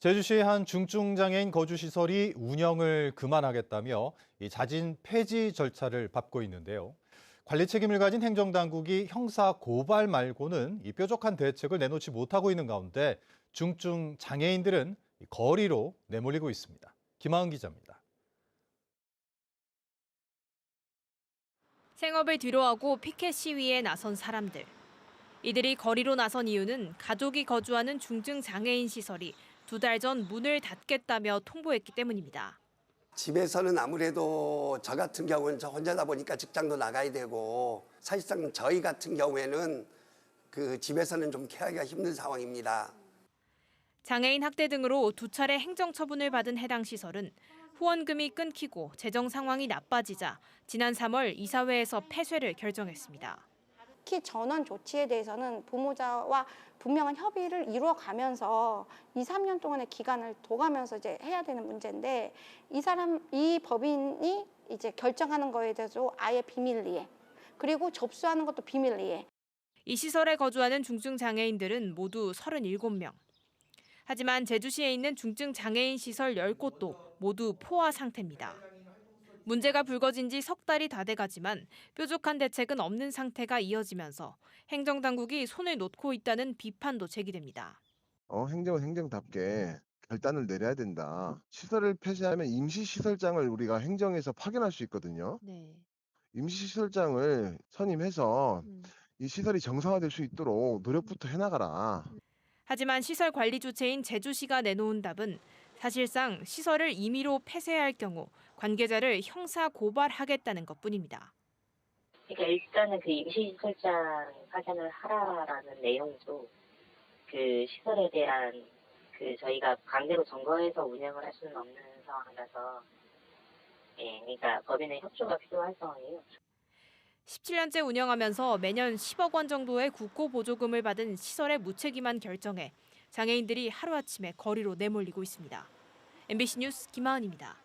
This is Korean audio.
제주시의 한 중증장애인 거주시설이 운영을 그만하겠다며 이 자진 폐지 절차를 밟고 있는데요. 관리 책임을 가진 행정당국이 형사 고발 말고는 이 뾰족한 대책을 내놓지 못하고 있는 가운데 중증장애인들은 거리로 내몰리고 있습니다. 김하은 기자입니다. 생업을 뒤로하고 피켓 시위에 나선 사람들. 이들이 거리로 나선 이유는 가족이 거주하는 중증장애인 시설이 2달 전 문을 닫겠다며 통보했기 때문입니다. 집에서는 아무래도 저 같은 경우는 저 혼자다 보니까 직장도 나가야 되고 사실상 저희 같은 경우에는 그 집에서는 좀 케어하기가 힘든 상황입니다. 장애인 학대 등으로 2차례 행정처분을 받은 해당 시설은 후원금이 끊기고 재정 상황이 나빠지자 지난 3월 이사회에서 폐쇄를 결정했습니다. 특히 전원 조치에 대해서는 부모자와 분명한 협의를 이루어가면서 2, 3년 동안의 기간을 둬가면서 이제 해야 되는 문제인데 이 법인이 이제 결정하는 거에 대해서 아예 비밀리에 그리고 접수하는 것도 비밀리에. 이 시설에 거주하는 중증장애인들은 모두 37명. 하지만 제주시에 있는 중증장애인 시설 10곳도 모두 포화 상태입니다. 문제가 불거진 지 석 달이 다 돼가지만 뾰족한 대책은 없는 상태가 이어지면서 행정당국이 손을 놓고 있다는 비판도 제기됩니다. 행정은 행정답게 결단을 내려야 된다. 시설을 폐쇄하면 임시시설장을 우리가 행정에서 파견할 수 있거든요. 네. 임시시설장을 선임해서 이 시설이 정상화될 수 있도록 노력부터 해나가라. 하지만 시설 관리 주체인 제주시가 내놓은 답은 사실상 시설을 임의로 폐쇄할 경우 관계자를 형사 고발하겠다는 것뿐입니다. 그러니까 일단은 그 임시시설장 파견을 하라라는 내용도 그 시설에 대한 그 저희가 강제로 점거해서 운영을 할 수는 없는 상황이라서 그러니까 법인의 협조가 필요한 상황이에요. 17년째 운영하면서 매년 10억 원 정도의 국고 보조금을 받은 시설의 무책임한 결정에 장애인들이 하루아침에 거리로 내몰리고 있습니다. MBC 뉴스 김하은입니다.